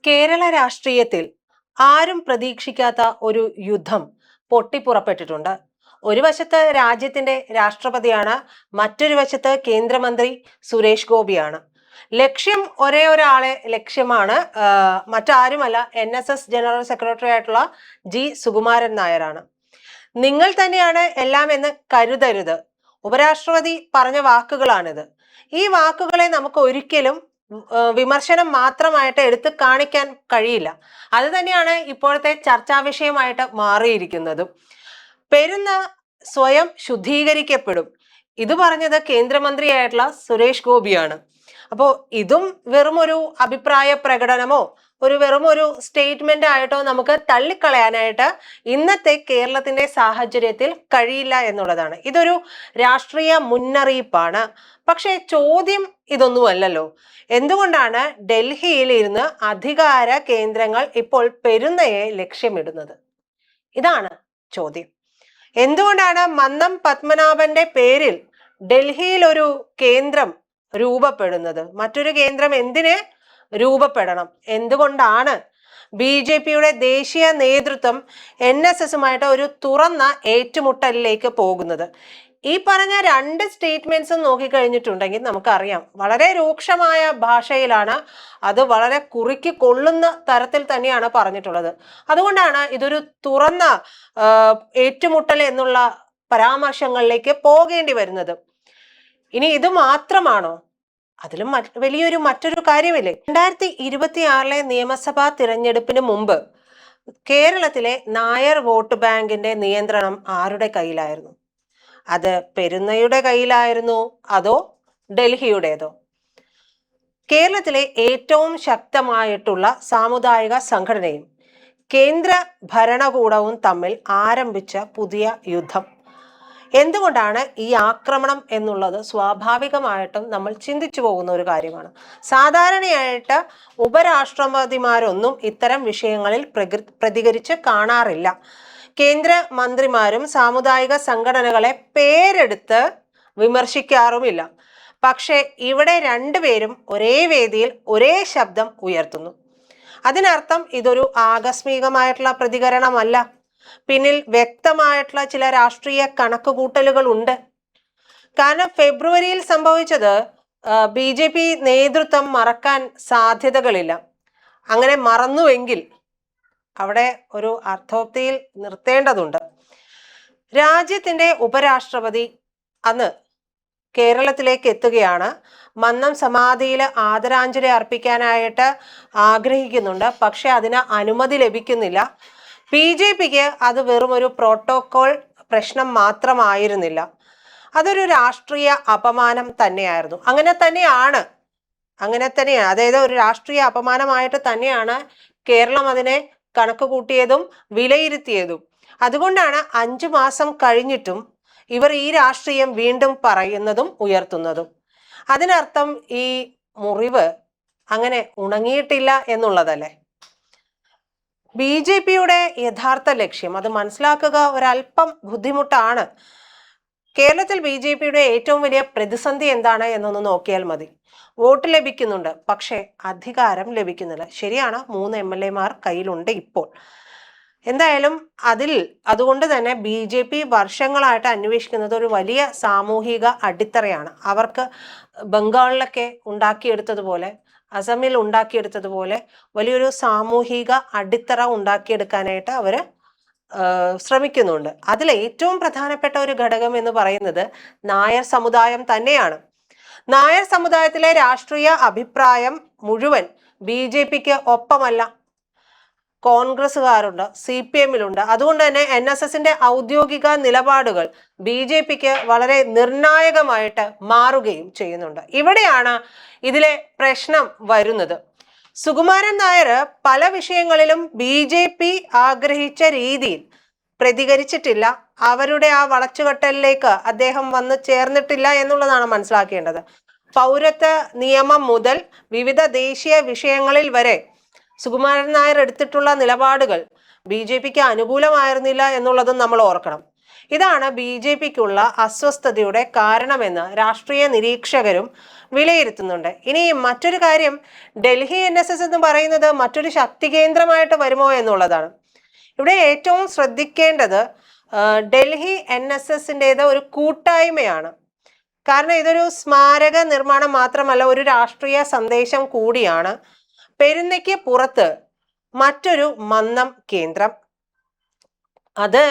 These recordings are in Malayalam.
കേരള രാഷ്ട്രീയത്തിൽ ആരും പ്രതീക്ഷിക്കാത്ത ഒരു യുദ്ധം പൊട്ടിപ്പുറപ്പെട്ടിട്ടുണ്ട്. ഒരു വശത്ത് രാജ്യത്തിന്റെ രാഷ്ട്രപതിയാണ്, മറ്റൊരു വശത്ത് കേന്ദ്രമന്ത്രി സുരേഷ് ഗോപിയാണ്. ലക്ഷ്യം ഒരേ ഒരാളെ ലക്ഷ്യമാണ്. മറ്റാരുമല്ല, NSS ജനറൽ സെക്രട്ടറി ആയിട്ടുള്ള സുകുമാരൻ നായരാണ്. നിങ്ങൾ തന്നെയാണ് എല്ലാം എന്ന് കരുതരുത്. ഉപരാഷ്ട്രപതി പറഞ്ഞ വാക്കുകളാണിത്. ഈ വാക്കുകളെ നമുക്ക് ഒരിക്കലും വിമർശനം മാത്രമായിട്ട് എടുത്ത് കാണിക്കാൻ കഴിയില്ല. അത് തന്നെയാണ് ഇപ്പോഴത്തെ ചർച്ചാ വിഷയമായിട്ട് മാറിയിരിക്കുന്നതും. പെരുന്ന സ്വയം ശുദ്ധീകരിക്കപ്പെടും. ഇത് പറഞ്ഞത് കേന്ദ്രമന്ത്രിയായിട്ടുള്ള സുരേഷ് ഗോപിയാണ്. അപ്പോൾ ഇതും വെറുമൊരു അഭിപ്രായ പ്രകടനമോ വെറുമൊരു സ്റ്റേറ്റ്മെന്റ് ആയിട്ടോ നമുക്ക് തള്ളിക്കളയാനായിട്ട് ഇന്നത്തെ കേരളത്തിന്റെ സാഹചര്യത്തിൽ കഴിയില്ല എന്നുള്ളതാണ്. ഇതൊരു രാഷ്ട്രീയ മുന്നറിയിപ്പാണ്. പക്ഷേ ചോദ്യം ഇതൊന്നുമല്ലല്ലോ. എന്തുകൊണ്ടാണ് ഡൽഹിയിൽ ഇരുന്ന് അധികാര കേന്ദ്രങ്ങൾ ഇപ്പോൾ പെരുന്നയെ ലക്ഷ്യമിടുന്നത്? ഇതാണ് ചോദ്യം. എന്തുകൊണ്ടാണ് മന്നം പത്മനാഭന്റെ പേരിൽ ഡൽഹിയിൽ ഒരു കേന്ദ്രം രൂപപ്പെടുന്നത്? മറ്റൊരു കേന്ദ്രം എന്തിന് രൂപപ്പെടണം? എന്തുകൊണ്ടാണ് BJPയുടെ ദേശീയ നേതൃത്വം NSSുമായിട്ട് ഒരു തുറന്ന ഏറ്റുമുട്ടലിലേക്ക് പോകുന്നത്? ഈ പറഞ്ഞ രണ്ട് സ്റ്റേറ്റ്മെന്റ്സും നോക്കിക്കഴിഞ്ഞിട്ടുണ്ടെങ്കിൽ നമുക്കറിയാം, വളരെ രൂക്ഷമായ ഭാഷയിലാണ്, അത് വളരെ കുറുക്കി കൊള്ളുന്ന തരത്തിൽ തന്നെയാണ് പറഞ്ഞിട്ടുള്ളത്. അതുകൊണ്ടാണ് ഇതൊരു തുറന്ന ഏറ്റുമുട്ടൽ എന്നുള്ള പരാമർശങ്ങളിലേക്ക് പോകേണ്ടി വരുന്നത്. ഇനി ഇത് മാത്രമാണോ? അതിലും വലിയൊരു മറ്റൊരു കാര്യമില്ലേ? 2026 നിയമസഭാ തിരഞ്ഞെടുപ്പിന് മുമ്പ് കേരളത്തിലെ നായർ വോട്ട് ബാങ്കിന്റെ നിയന്ത്രണം ആരുടെ കയ്യിലായിരുന്നു? അത് പെരുന്നയുടെ കയ്യിലായിരുന്നു അതോ ഡൽഹിയുടേതോ? കേരളത്തിലെ ഏറ്റവും ശക്തമായിട്ടുള്ള സാമുദായിക സംഘടനയും കേന്ദ്ര ഭരണകൂടവും തമ്മിൽ ആരംഭിച്ച പുതിയ യുദ്ധം. എന്തുകൊണ്ടാണ് ഈ ആക്രമണം എന്നുള്ളത് സ്വാഭാവികമായിട്ടും നമ്മൾ ചിന്തിച്ചു പോകുന്ന ഒരു കാര്യമാണ്. സാധാരണയായിട്ട് ഉപരാഷ്ട്രപതിമാരൊന്നും ഇത്തരം വിഷയങ്ങളിൽ പ്രതികരിച്ച് കാണാറില്ല. കേന്ദ്ര മന്ത്രിമാരും സാമുദായിക സംഘടനകളെ പേരെടുത്ത് വിമർശിക്കാറുമില്ല. പക്ഷെ ഇവിടെ രണ്ടുപേരും ഒരേ വേദിയിൽ ഒരേ ശബ്ദം ഉയർത്തുന്നു. അതിനർത്ഥം ഇതൊരു ആകസ്മികമായിട്ടുള്ള പ്രതികരണമല്ല. പിന്നിൽ വ്യക്തമായിട്ടുള്ള ചില രാഷ്ട്രീയ കണക്കുകൂട്ടലുകൾ ഉണ്ട്. കാരണം ഫെബ്രുവരിയിൽ സംഭവിച്ചത് BJP നേതൃത്വം മറക്കാൻ സാധ്യതകളില്ല. അങ്ങനെ മറന്നുവെങ്കിൽ അവിടെ ഒരു അർത്ഥോക്തിയിൽ നിർത്തേണ്ടതുണ്ട്. രാജ്യത്തിന്റെ ഉപരാഷ്ട്രപതി അന്ന് കേരളത്തിലേക്ക് എത്തുകയാണ്. മന്നം സമാധിയിൽ ആദരാഞ്ജലി അർപ്പിക്കാനായിട്ട് ആഗ്രഹിക്കുന്നുണ്ട്. പക്ഷെ അതിന് അനുമതി ലഭിക്കുന്നില്ല. BJPക്ക് അത് വെറും ഒരു പ്രോട്ടോകോൾ പ്രശ്നം മാത്രമായിരുന്നില്ല, അതൊരു രാഷ്ട്രീയ അപമാനം തന്നെയായിരുന്നു. അങ്ങനെ തന്നെയാണ്. അതായത് ഒരു രാഷ്ട്രീയ അപമാനമായിട്ട് തന്നെയാണ് കേരളം അതിനെ കണക്ക് കൂട്ടിയതും വിലയിരുത്തിയതും. അതുകൊണ്ടാണ് 5 മാസം കഴിഞ്ഞിട്ടും ഇവർ ഈ രാഷ്ട്രീയം വീണ്ടും പറയുന്നതും ഉയർത്തുന്നതും. അതിനർത്ഥം ഈ മുറിവ് അങ്ങനെ ഉണങ്ങിയിട്ടില്ല എന്നുള്ളതല്ലേ? BJPയുടെ യഥാർത്ഥ ലക്ഷ്യം അത് മനസ്സിലാക്കുക ഒരല്പം ബുദ്ധിമുട്ടാണ്. കേരളത്തിൽ BJPയുടെ ഏറ്റവും വലിയ പ്രതിസന്ധി എന്താണ് എന്നൊന്ന് നോക്കിയാൽ മതി. വോട്ട് ലഭിക്കുന്നുണ്ട്, പക്ഷെ അധികാരം ലഭിക്കുന്നില്ല. ശരിയാണ്, 3 MLAമാർ കയ്യിലുണ്ട് ഇപ്പോൾ. എന്തായാലും അതുകൊണ്ട് തന്നെ BJP വർഷങ്ങളായിട്ട് അന്വേഷിക്കുന്നത് ഒരു വലിയ സാമൂഹിക അടിത്തറയാണ്. അവർക്ക് ബംഗാളിലൊക്കെ ഉണ്ടാക്കിയെടുത്തതുപോലെ, അസമിൽ ഉണ്ടാക്കിയെടുത്തതുപോലെ വലിയൊരു സാമൂഹിക അടിത്തറ ഉണ്ടാക്കിയെടുക്കാനായിട്ട് അവർ ശ്രമിക്കുന്നുണ്ട്. അതിൽ ഏറ്റവും പ്രധാനപ്പെട്ട ഒരു ഘടകം എന്ന് പറയുന്നത് നായർ സമുദായം തന്നെയാണ്. നായർ സമുദായത്തിലെ രാഷ്ട്രീയ അഭിപ്രായം മുഴുവൻ BJPക്ക് ഒപ്പമല്ല. കോൺഗ്രസ്സുകാരുണ്ട്, CPMലുണ്ട്. അതുകൊണ്ട് തന്നെ NSSന്റെ ഔദ്യോഗിക നിലപാടുകൾ BJPക്ക് വളരെ നിർണായകമായിട്ട് മാറുകയും ചെയ്യുന്നുണ്ട്. ഇവിടെയാണ് ഇതിലെ പ്രശ്നം വരുന്നത്. സുകുമാരൻ നായർ പല വിഷയങ്ങളിലും BJP ആഗ്രഹിച്ച രീതിയിൽ പ്രതികരിച്ചിട്ടില്ല. അവരുടെ ആ വളച്ചുകെട്ടലിലേക്ക് അദ്ദേഹം വന്ന് ചേർന്നിട്ടില്ല എന്നുള്ളതാണ് മനസ്സിലാക്കേണ്ടത്. പൗരത്വ നിയമം മുതൽ വിവിധ ദേശീയ വിഷയങ്ങളിൽ വരെ സുകുമാരൻ നായർ എടുത്തിട്ടുള്ള നിലപാടുകൾ BJPക്ക് അനുകൂലമായിരുന്നില്ല എന്നുള്ളതും നമ്മൾ ഓർക്കണം. ഇതാണ് BJPക്കുള്ള അസ്വസ്ഥതയുടെ കാരണമെന്ന് രാഷ്ട്രീയ നിരീക്ഷകരും വിലയിരുത്തുന്നുണ്ട്. ഇനി മറ്റൊരു കാര്യം, ഡൽഹി NSS എന്ന് പറയുന്നത് മറ്റൊരു ശക്തി കേന്ദ്രമായിട്ട് വരുമോ എന്നുള്ളതാണ്. ഇവിടെ ഏറ്റവും ശ്രദ്ധിക്കേണ്ടത് ഡൽഹി NSSൻ്റെത് ഒരു കൂട്ടായ്മയാണ്. കാരണം ഇതൊരു സ്മാരക നിർമ്മാണം മാത്രമല്ല, ഒരു രാഷ്ട്രീയ സന്ദേശം കൂടിയാണ്. പെരുന്നയ്ക്ക് പുറത്ത് മറ്റൊരു മന്നം കേന്ദ്രം, അത്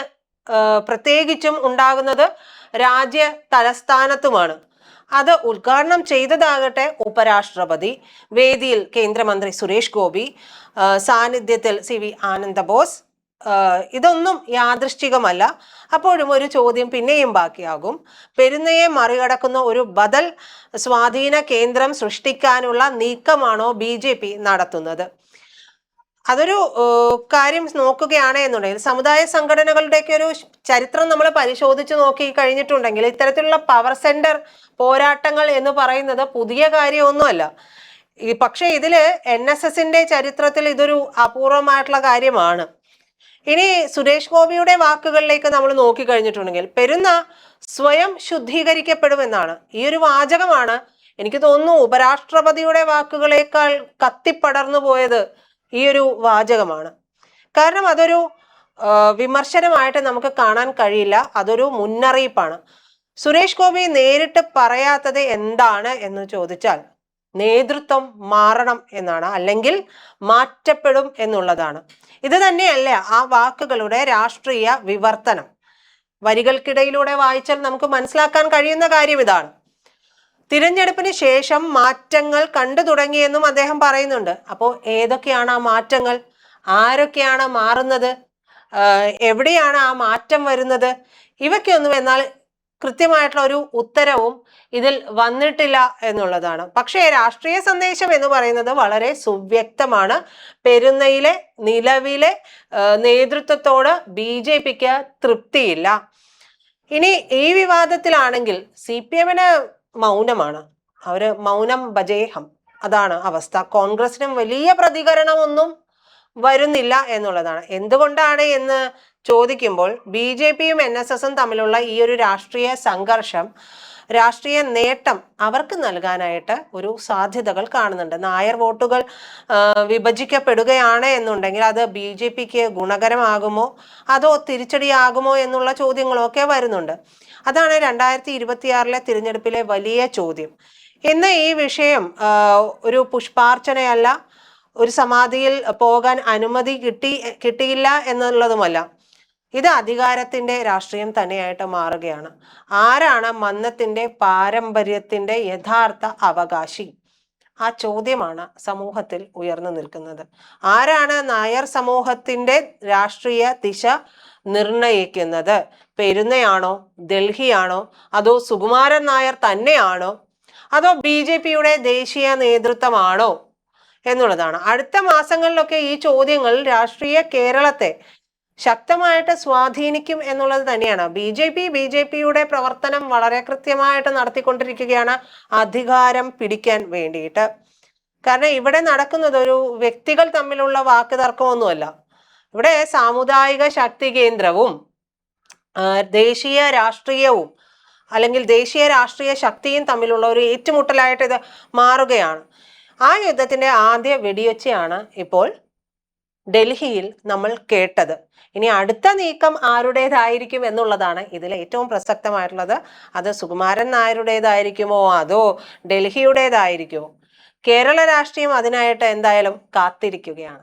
പ്രത്യേകിച്ചും ഉണ്ടാകുന്നത് രാജ്യ തലസ്ഥാനത്തുമാണ്. അത് ഉദ്ഘാടനം ചെയ്തതാകട്ടെ ഉപരാഷ്ട്രപതി, വേദിയിൽ കേന്ദ്രമന്ത്രി സുരേഷ് ഗോപി, സാന്നിധ്യത്തിൽ CV ആനന്ദബോസ്. ഇതൊന്നും യാദൃശ്ചികമല്ല. അപ്പോഴും ഒരു ചോദ്യം പിന്നെയും ബാക്കിയാകും. പെരുന്നയെ മറികടക്കുന്ന ഒരു ബദൽ സ്വാധീന കേന്ദ്രം സൃഷ്ടിക്കാനുള്ള നീക്കമാണോ BJP നടത്തുന്നത്? അതൊരു കാര്യം നോക്കുകയാണ് എന്നുണ്ടെങ്കിൽ, സമുദായ സംഘടനകളുടെയൊക്കെ ഒരു ചരിത്രം നമ്മൾ പരിശോധിച്ച് നോക്കി കഴിഞ്ഞിട്ടുണ്ടെങ്കിൽ ഇത്തരത്തിലുള്ള പവർ സെന്റർ പോരാട്ടങ്ങൾ എന്ന് പറയുന്നത് പുതിയ കാര്യമൊന്നുമല്ല. പക്ഷെ ഇതില് NSSന്റെ ചരിത്രത്തിൽ ഇതൊരു അപൂർവമായിട്ടുള്ള കാര്യമാണ്. ഇനി സുരേഷ് ഗോപിയുടെ വാക്കുകളിലേക്ക് നമ്മൾ നോക്കി കഴിഞ്ഞിട്ടുണ്ടെങ്കിൽ, പെരുന്ന സ്വയം ശുദ്ധീകരിക്കപ്പെടുമെന്നാണ്. ഈ ഒരു വാചകമാണ് എനിക്ക് തോന്നുന്നു ഉപരാഷ്ട്രപതിയുടെ വാക്കുകളേക്കാൾ കത്തിപ്പടർന്നു പോയത് ഈ ഒരു വാചകമാണ്. കാരണം അതൊരു വിമർശനമായിട്ട് നമുക്ക് കാണാൻ കഴിയില്ല, അതൊരു മുന്നറിയിപ്പാണ്. സുരേഷ് ഗോപി നേരിട്ട് പറയാത്തത് എന്താണ് എന്ന് ചോദിച്ചാൽ നേതൃത്വം മാറണം എന്നാണ്, അല്ലെങ്കിൽ മാറ്റപ്പെടും എന്നുള്ളതാണ്. ഇത് തന്നെയല്ല ആ വാക്കുകളുടെ രാഷ്ട്രീയ വിവർത്തനം. വരികൾക്കിടയിലൂടെ വായിച്ചാൽ നമുക്ക് മനസ്സിലാക്കാൻ കഴിയുന്ന കാര്യം ഇതാണ്. തിരഞ്ഞെടുപ്പിന് ശേഷം മാറ്റങ്ങൾ കണ്ടു തുടങ്ങിയെന്നും അദ്ദേഹം പറയുന്നുണ്ട്. അപ്പോൾ ഏതൊക്കെയാണ് ആ മാറ്റങ്ങൾ? ആരൊക്കെയാണ് മാറുന്നത്? എവിടെയാണ് ആ മാറ്റം വരുന്നത്? ഇവയ്ക്കൊന്നും എന്നാൽ കൃത്യമായിട്ടുള്ള ഒരു ഉത്തരവും ഇതിൽ വന്നിട്ടില്ല എന്നുള്ളതാണ്. പക്ഷേ രാഷ്ട്രീയ സന്ദേശം എന്ന് പറയുന്നത് വളരെ സുവ്യക്തമാണ്. പെരുന്നയിലെ നിലവിലെ നേതൃത്വത്തോട് BJPക്ക് തൃപ്തിയില്ല. ഇനി ഈ വിവാദത്തിലാണെങ്കിൽ CPMന് മൗനമാണ്. അവര് മൗനം ഭജേഹം, അതാണ് അവസ്ഥ. കോൺഗ്രസിനും വലിയ പ്രതികരണമൊന്നും വരുന്നില്ല എന്നുള്ളതാണ്. എന്തുകൊണ്ടാണ് എന്ന് ചോദിക്കുമ്പോൾ BJPയും NSSും തമ്മിലുള്ള ഈ ഒരു രാഷ്ട്രീയ സംഘർഷം, രാഷ്ട്രീയ നേട്ടം അവർക്ക് നൽകാനായിട്ട് ഒരു സാധ്യതകൾ കാണുന്നുണ്ട്. നായർ വോട്ടുകൾ വിഭജിക്കപ്പെടുകയാണ് എന്നുണ്ടെങ്കിൽ അത് BJPക്ക് ഗുണകരമാകുമോ അതോ തിരിച്ചടിയാകുമോ എന്നുള്ള ചോദ്യങ്ങളൊക്കെ വരുന്നുണ്ട്. അതാണ് 2026 തിരഞ്ഞെടുപ്പിലെ വലിയ ചോദ്യം. ഇന്ന് ഈ വിഷയം ഒരു പുഷ്പാർച്ചനയല്ല, ഒരു സമാധിയിൽ പോകാൻ അനുമതി കിട്ടിയില്ല എന്നുള്ളതുമല്ല. ഇത് അധികാരത്തിന്റെ രാഷ്ട്രീയം തന്നെയായിട്ട് മാറുകയാണ്. ആരാണ് മന്നത്തിന്റെ പാരമ്പര്യത്തിന്റെ യഥാർത്ഥ അവകാശി? ആ ചോദ്യമാണ് സമൂഹത്തിൽ ഉയർന്നു നിൽക്കുന്നത്. ആരാണ് നായർ സമൂഹത്തിന്റെ രാഷ്ട്രീയ ദിശ നിർണയിക്കുന്നത്? പെരുന്നയാണോ, ഡൽഹിയാണോ, അതോ സുകുമാരൻ നായർ തന്നെയാണോ, അതോ BJPയുടെ ദേശീയ നേതൃത്വമാണോ എന്നുള്ളതാണ്. അടുത്ത മാസങ്ങളിലൊക്കെ ഈ ചോദ്യങ്ങൾ രാഷ്ട്രീയ കേരളത്തെ ശക്തമായിട്ട് സ്വാധീനിക്കും എന്നുള്ളത് തന്നെയാണ്. BJPയുടെ പ്രവർത്തനം വളരെ കൃത്യമായിട്ട് നടത്തിക്കൊണ്ടിരിക്കുകയാണ് അധികാരം പിടിക്കാൻ വേണ്ടിയിട്ട്. കാരണം ഇവിടെ നടക്കുന്നത് ഒരു വ്യക്തികൾ തമ്മിലുള്ള വാക്ക് തർക്കമൊന്നുമല്ല. ഇവിടെ സാമുദായിക ശക്തി കേന്ദ്രവും ദേശീയ രാഷ്ട്രീയവും അല്ലെങ്കിൽ ദേശീയ രാഷ്ട്രീയ ശക്തിയും തമ്മിലുള്ള ഒരു ഏറ്റുമുട്ടലായിട്ട് ഇത് മാറുകയാണ്. ആ യുദ്ധത്തിന്റെ ആദ്യ വെടിയൊച്ചയാണ് ഇപ്പോൾ ഡൽഹിയിൽ നമ്മൾ കേട്ടത്. ഇനി അടുത്ത നീക്കം ആരുടേതായിരിക്കും എന്നുള്ളതാണ് ഇതിൽ ഏറ്റവും പ്രസക്തമായിട്ടുള്ളത്. അത് സുകുമാരൻ നായരുടേതായിരിക്കുമോ അതോ ഡൽഹിയുടേതായിരിക്കുമോ? കേരള രാഷ്ട്രീയം അതിനായിട്ട് എന്തായാലും കാത്തിരിക്കുകയാണ്.